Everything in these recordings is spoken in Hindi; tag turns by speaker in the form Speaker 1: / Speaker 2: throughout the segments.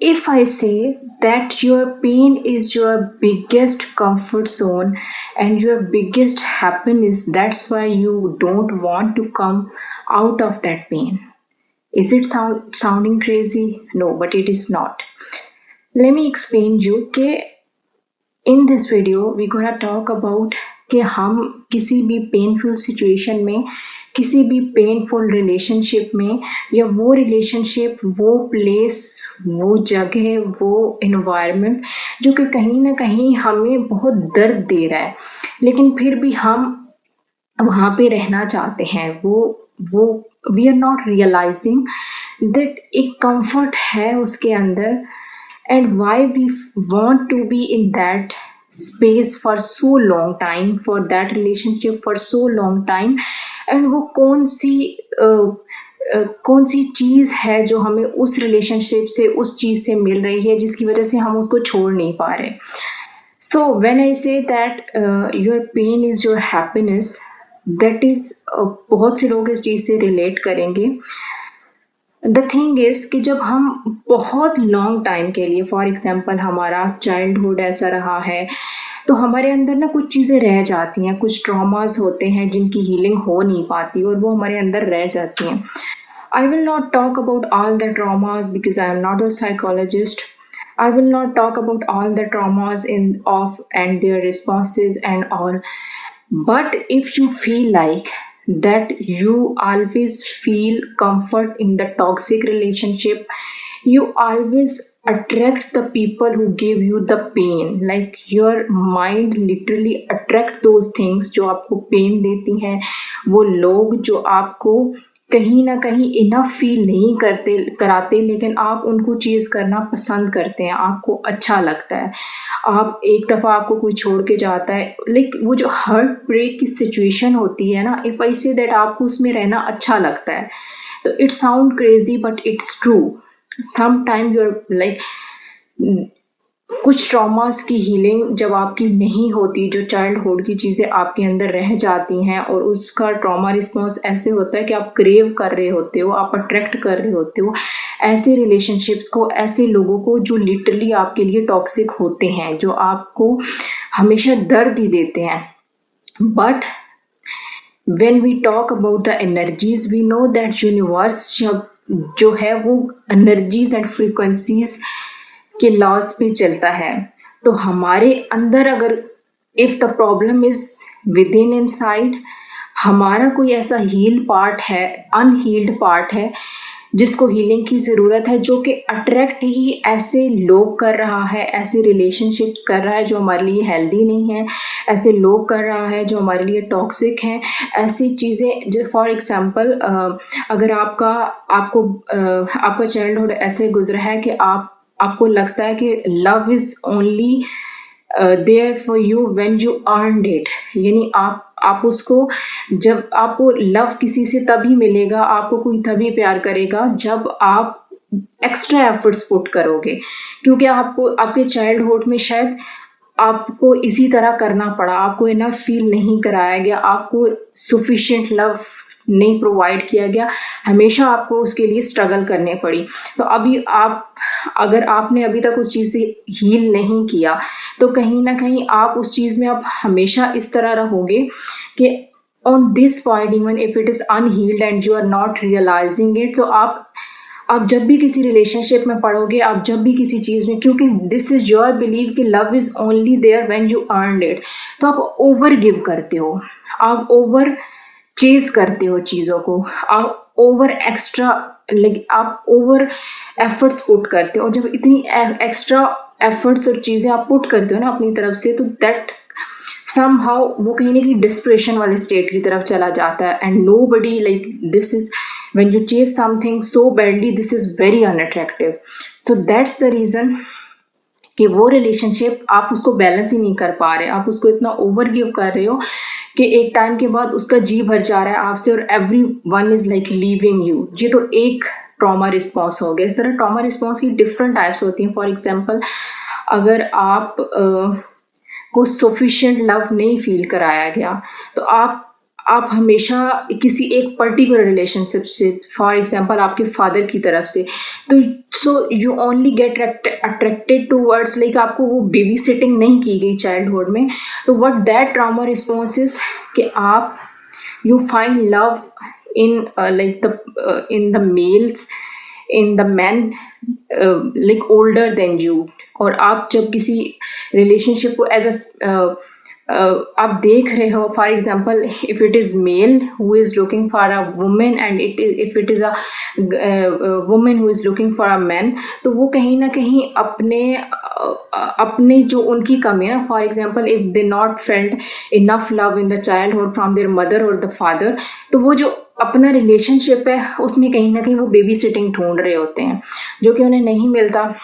Speaker 1: If I say that your pain is your biggest comfort zone and your biggest happiness, that's why you don't want to come out of that pain. Is it sounding crazy? No, but it is not. Let me explain you कि in this video we gonna talk about कि हम किसी भी पेनफुल सिचुएशन में, किसी भी पेनफुल रिलेशनशिप में, या वो रिलेशनशिप, वो प्लेस, वो जगह, वो इन्वायरमेंट जो कि कहीं ना कहीं हमें बहुत दर्द दे रहा है, लेकिन फिर भी हम वहाँ पे रहना चाहते हैं, वो we are not realising that एक कंफर्ट है उसके अंदर, and why we want to be in that space for so long time, for that relationship for so long time, and वो कौन सी चीज़ है जो हमें उस रिलेशनशिप से, उस चीज़ से मिल रही है जिसकी वजह से हम उसको छोड़ नहीं पा रहे. So when I say that your pain is your happiness, that is बहुत से लोग इस चीज़ से रिलेट करेंगे. द थिंग इज़ कि जब हम बहुत लॉन्ग टाइम के लिए, फॉर एग्जांपल हमारा चाइल्डहुड ऐसा रहा है, तो हमारे अंदर ना कुछ चीज़ें रह जाती हैं, कुछ ट्रॉमास होते हैं जिनकी हीलिंग हो नहीं पाती और वो हमारे अंदर रह जाती हैं. I will not talk about all the traumas because I am not a psychologist. I will not talk about all the traumas and their responses and all. But if you feel like that you always feel comfort in the toxic relationship, you always attract the people who give you the pain. Like your mind literally attract those things जो आपको पेन देती हैं, वो लोग जो आपको कहीं ना कहीं इनफ फील नहीं कराते, लेकिन आप उनको चीज़ करना पसंद करते हैं, आपको अच्छा लगता है. आप एक दफ़ा आपको कोई छोड़ के जाता है, लाइक वो जो हार्ट ब्रेक की सिचुएशन होती है ना, इफ़ आई से दैट आपको उसमें रहना अच्छा लगता है, तो it sound crazy but it's true. Some time you're like कुछ ट्रॉमास की हीलिंग जब आपकी नहीं होती, जो चाइल्डहुड की चीज़ें आपके अंदर रह जाती हैं और उसका ट्रॉमा रिस्पॉन्स ऐसे होता है कि आप क्रेव कर रहे होते हो, आप अट्रैक्ट कर रहे होते हो ऐसे रिलेशनशिप्स को, ऐसे लोगों को जो लिटरली आपके लिए टॉक्सिक होते हैं, जो आपको हमेशा दर्द ही देते हैं. But when we talk about the energies, we know that universe जो है वो एनर्जीज एंड फ्रीक्वेंसीज के लॉज पे चलता है. तो हमारे अंदर अगर if the problem is with in inside, हमारा कोई ऐसा हील पार्ट है, अनहील्ड पार्ट है जिसको हीलिंग की ज़रूरत है, जो कि अट्रैक्ट ही ऐसे लोग कर रहा है, ऐसे रिलेशनशिप्स कर रहा है जो हमारे लिए हेल्दी नहीं है, ऐसे लोग कर रहा है जो हमारे लिए टॉक्सिक हैं, ऐसी चीज़ें जो फॉर एग्जांपल अगर आपका चाइल्डहुड ऐसे गुजरा है कि आपको लगता है कि love is only there for you when you earned it, यानी आप उसको, जब आपको लव किसी से तभी मिलेगा, आपको कोई तभी प्यार करेगा जब आप एक्स्ट्रा एफर्ट्स पुट करोगे, क्योंकि आपको आपके चाइल्डहुड में शायद आपको इसी तरह करना पड़ा, आपको इनफ फील नहीं कराया गया, आपको सफिशिएंट लव नहीं प्रोवाइड किया गया, हमेशा आपको उसके लिए स्ट्रगल करने पड़ी. तो अभी अगर आपने अभी तक उस चीज़ से हील नहीं किया, तो कहीं ना कहीं आप उस चीज़ में आप हमेशा इस तरह रहोगे कि on this point, even if it is unhealed and you are not realising it, तो आप जब भी किसी रिलेशनशिप में पढ़ोगे, आप जब भी किसी चीज़ में, क्योंकि दिस इज़ योर बिलीव कि love is only there when you earned it, तो आप ओवर गिव करते हो, आप ओवर चेज करते हो चीज़ों को, आप ओवर एक्स्ट्रा आप ओवर एफर्ट्स पुट करते हो, और जब इतनी एक्स्ट्रा एफर्ट्स और चीज़ें आप पुट करते हो ना अपनी तरफ से, तो दैट समहाउ वो कहीं ना कहीं डिस्प्रेशन वाले स्टेट की तरफ चला जाता है. And nobody like this is when you chase something so badly, this is very unattractive. So that's the reason कि वो रिलेशनशिप आप उसको बैलेंस ही नहीं कर पा रहे, आप उसको इतना ओवर गिव कर रहे हो कि एक टाइम के बाद उसका जी भर जा रहा है आपसे, और every one is like leaving you. ये तो एक ट्रॉमा रिस्पॉन्स हो गया. इस तरह ट्रॉमा रिस्पॉन्स की डिफरेंट टाइप्स होती हैं. फॉर एग्जांपल, अगर आप को सफिशिएंट लव नहीं फील कराया गया, तो आप हमेशा किसी एक पर्टिकुलर रिलेशनशिप से, फॉर एग्जांपल आपके फादर की तरफ से, तो so you only get attracted towards, like आपको वो बेबी सिटिंग नहीं की गई चाइल्डहुड में, तो what that trauma response is कि आप you find love in like in the males, in the men like older than you, और आप जब किसी रिलेशनशिप को एज अ आप देख रहे हो, for example if it is mail who is looking for a women and if it is a women who is looking for a man, तो वो कहीं ना कहीं अपने जो उनकी कमी है ना, for example if they not felt enough love in the childhood from there mother और द फादर, तो वो जो अपना रिलेशनशिप है उसमें कहीं ना कहीं वो बेबी सिटिंग ढूंढ रहे होते हैं जो कि उन्हें नहीं मिलता,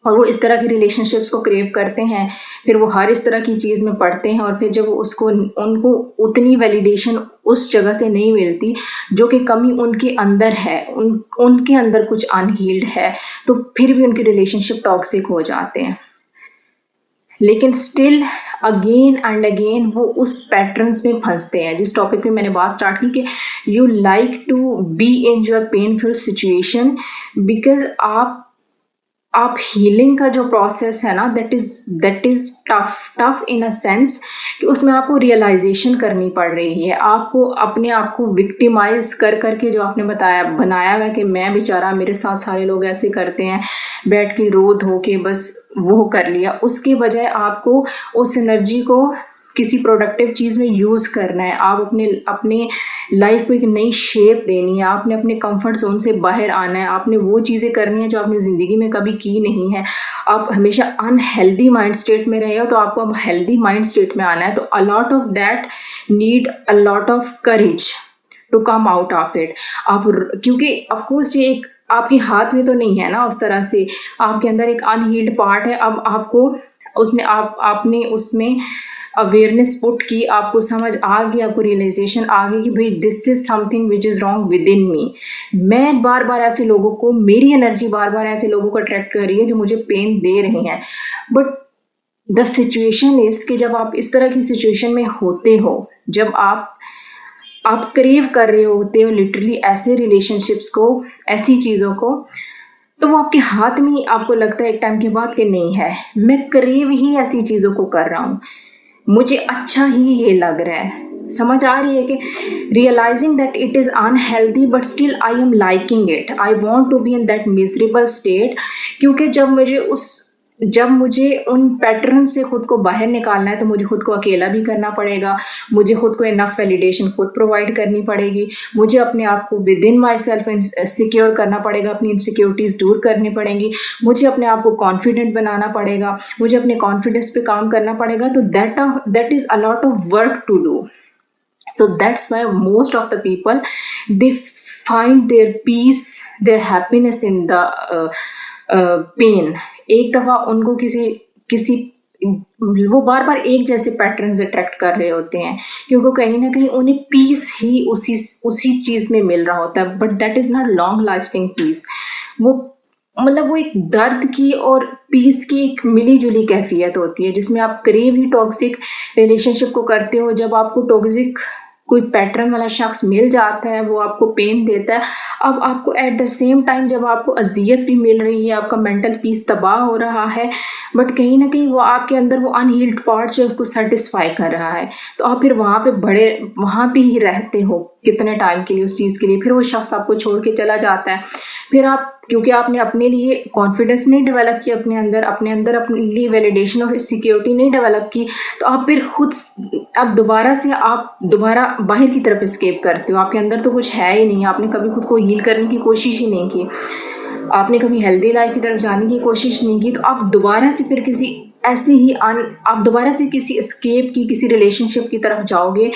Speaker 1: और वो इस तरह की रिलेशनशिप्स को क्रेव करते हैं, फिर वो हर इस तरह की चीज़ में पढ़ते हैं, और फिर जब उसको उनको उतनी वैलिडेशन उस जगह से नहीं मिलती जो कि कमी उनके अंदर है, उनके अंदर कुछ अनहील्ड है, तो फिर भी उनके रिलेशनशिप टॉक्सिक हो जाते हैं। लेकिन स्टिल अगेन एंड अगेन वो उस पैटर्न्स में फंसते हैं, जिस टॉपिक पे मैंने बात स्टार्ट की कि you like to be in your painful situation, because आप हीलिंग का जो प्रोसेस है ना, that is tough in a sense कि उसमें आपको रियलाइजेशन करनी पड़ रही है, आपको अपने आप को विक्टिमाइज कर करके, जो आपने बनाया हुआ कि मैं बेचारा, मेरे साथ सारे लोग ऐसे करते हैं, बैठ के रो धो के बस वो कर लिया, उसके बजाय आपको उस एनर्जी को किसी प्रोडक्टिव चीज़ में यूज़ करना है, आप अपने लाइफ को एक नई शेप देनी है, आपने अपने कंफर्ट जोन से बाहर आना है, आपने वो चीज़ें करनी है जो आपने ज़िंदगी में कभी की नहीं है। आप हमेशा अनहेल्दी माइंड स्टेट में रहे हो, तो आपको अब हेल्दी माइंड स्टेट में आना है, तो a lot of that need a lot of courage to come out of it. आप क्योंकि ऑफकोर्स ये एक आपके हाथ में तो नहीं है ना, उस तरह से आपके अंदर एक अनहील्ड पार्ट है, अब आपको आपने उसमें अवेयरनेस पुट की, आपको समझ आ गई, आपको रियलाइजेशन आ गई कि भाई this is something which is wrong within me. मैं बार बार ऐसे लोगों को, मेरी एनर्जी बार बार ऐसे लोगों को अट्रैक्ट कर रही है जो मुझे पेन दे रहे हैं। बट द सिचुएशन इज कि जब आप इस तरह की सिचुएशन में होते हो, जब आप क्रेव कर रहे होते हो लिटरली ऐसे रिलेशनशिप्स को, ऐसी चीज़ों को, तो वो आपके हाथ में ही आपको लगता है एक टाइम के बाद कि नहीं है, मैं क्रेव ही ऐसी चीज़ों को कर रहा हूँ, मुझे अच्छा ही ये लग रहा है। समझ आ रही है कि realising that it is unhealthy but still I am liking it, I want to be in that miserable state, क्योंकि जब मुझे उन पैटर्न से खुद को बाहर निकालना है तो मुझे खुद को अकेला भी करना पड़ेगा, मुझे खुद को इनफ वैलिडेशन खुद प्रोवाइड करनी पड़ेगी, मुझे अपने आप को with in my self secure करना पड़ेगा, अपनी इनसिक्योरिटीज़ दूर करनी पड़ेंगी, मुझे अपने आप को कॉन्फिडेंट बनाना पड़ेगा, मुझे अपने कॉन्फिडेंस पे काम करना पड़ेगा, तो that is a lot of work to do. So that's why most of the people, they find their peace, their happiness in the pain। एक दफ़ा उनको किसी वो बार बार एक जैसे पैटर्न्स अट्रैक्ट कर रहे होते हैं, क्योंकि कहीं ना कहीं उन्हें पीस ही उसी चीज़ में मिल रहा होता है, but that is not long lasting peace. वो मतलब वो एक दर्द की और पीस की एक मिली जुली कैफियत होती है, जिसमें आप करीब ही टॉक्सिक रिलेशनशिप को करते हो। जब आपको टॉक्सिक कोई पैटर्न वाला शख्स मिल जाता है, वो आपको पेन देता है, अब आपको एट द सेम टाइम जब आपको अजियत भी मिल रही है, आपका मेंटल पीस तबाह हो रहा है, बट कहीं ना कहीं वो आपके अंदर वो अनहील्ड पार्ट है उसको सेटिस्फाई कर रहा है, तो आप फिर वहाँ पे ही रहते हो कितने टाइम के लिए, उस चीज़ के लिए, फिर वो शख्स आपको छोड़ के चला जाता है। फिर आप, क्योंकि आपने अपने लिए कॉन्फिडेंस नहीं डेवलप किया, अपने अंदर अपने लिए वैलिडेशन और सिक्योरिटी नहीं डेवलप की, तो आप फिर आप दोबारा बाहर की तरफ एस्केप करते हो। आपके अंदर तो कुछ है ही नहीं, आपने कभी खुद को हील करने की कोशिश ही नहीं की, आपने कभी हेल्दी लाइफ की तरफ जाने की कोशिश नहीं की, तो आप दोबारा से फिर आप दोबारा से किसी एस्केप की, किसी रिलेशनशिप की तरफ जाओगे,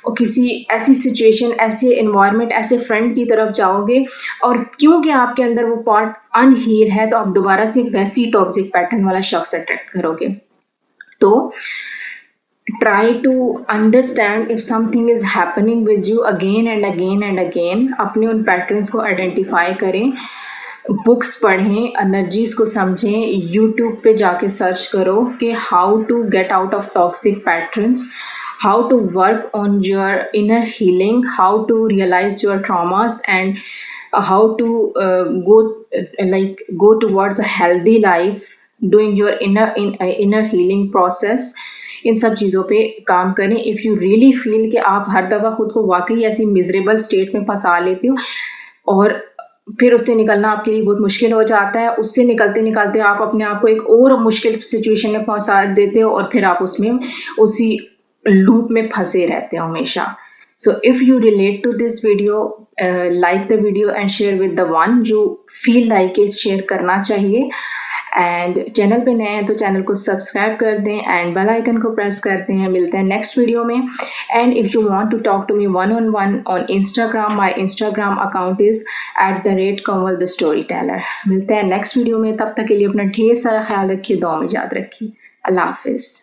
Speaker 1: और किसी ऐसी सिचुएशन, ऐसे एनवायरनमेंट, ऐसे फ्रेंड की तरफ जाओगे, और क्योंकि आपके अंदर वो पार्ट अनहील है, तो आप दोबारा से वैसी टॉक्सिक पैटर्न वाला शख्स अट्रैक्ट करोगे। तो try to understand if something is happening with you again and again and again. अपने उन पैटर्न्स को आइडेंटिफाई करें, बुक्स पढ़ें, एनर्जीज को समझें, यूट्यूब पे जाके सर्च करो कि how to get out of toxic patterns, how to work on your inner healing, how to realize your traumas, and how to go towards a healthy life, doing your inner healing process. इन सब चीज़ों पे काम करें. इफ़ यू रियली फील कि आप हर दफ़ा खुद को वाकई ऐसी मिजरेबल स्टेट में फंसा लेते हो और फिर उससे निकलना आपके लिए बहुत मुश्किल हो जाता है, उससे निकलते निकलते आप अपने आप को एक और मुश्किल सिचुएशन में पहुंचा देते हो और फिर आप उसमें उसी लूप में फंसे रहते हो हमेशा. So if you relate to this video, like the video and share with the one जो feel like it share करना चाहिए. एंड चैनल पे नए हैं तो चैनल को सब्सक्राइब कर दें एंड बेल आइकन को प्रेस करते हैं. मिलते हैं नेक्स्ट वीडियो में. And if you want to talk to me one on Instagram, my Instagram account is @Kanwal the Storyteller. मिलते हैं नेक्स्ट वीडियो में. तब तक के लिए अपना ढेर सारा ख्याल रखिए, दुआ में याद रखिए. अल्लाह हाफिज़.